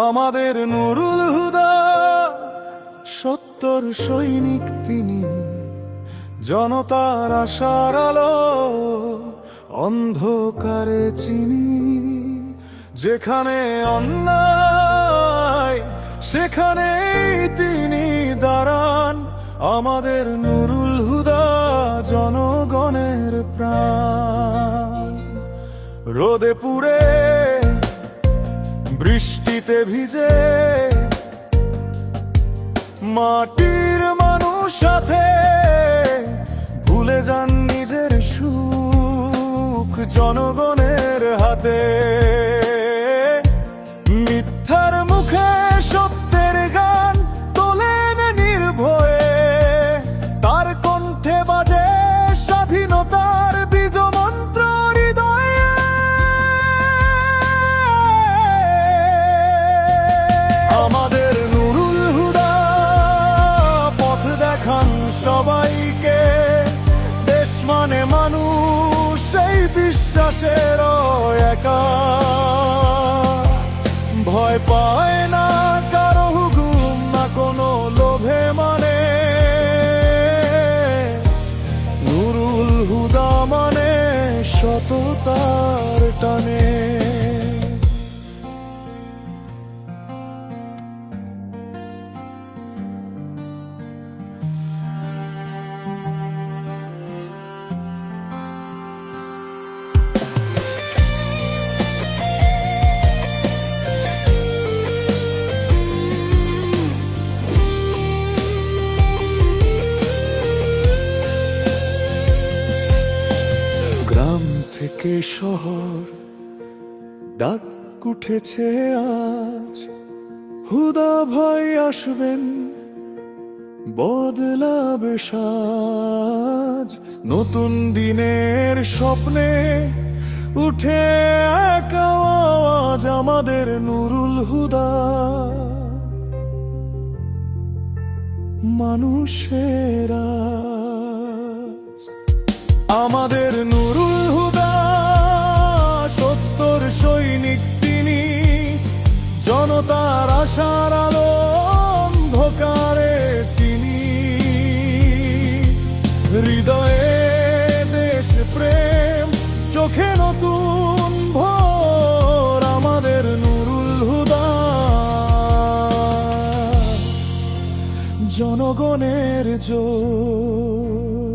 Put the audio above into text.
আমাদের নুরুল হুদা সত্তর সৈনিক তিনি, জনতার আশার আলো অন্ধকারে চিনি। যেখানে অন্যায় সেখানেই তিনি দাঁড়ান, আমাদের নুরুল হুদা জনগণের প্রাণ। রোদে পুড়ে বৃষ্টিতে ভিজে মাটির মানুষ সাথে, ভুলে যান নিজের সুখ জনগণের হাতে। মিথ্যার মুখে সত্যের গান তোলেন নির্ভয়ে, তার কণ্ঠে বাজে স্বাধীনতার বীজ মন্ত্র হৃদয়ে। আমাদের নুরুল হুদা পথ দেখান সবাইকে, দেশ মানে মানুষ সেই বিশ্বাসের একা। ভয় পায় না কারো হুকুম, না কোনো লোভে মানে নুরুল হুদা মানে সততার টানে। গ্রাম থেকে শহর ডাক উঠেছে আজ, হুদা ভাই আসবেন বদলাবে সাজ। নতুন দিনের স্বপ্নে উঠে এক আওয়াজ, আমাদের নুরুল হুদা মানুষের আজ। আমাদের নুরুল হুদা সত্তর সৈনিক তিনি, জনতার আশার আলো অন্ধকারে চিনি। হৃদয়ে দেশ প্রেম, চোখে নতুন ভোর, আমাদের নুরুল হুদা জনগণের জোর।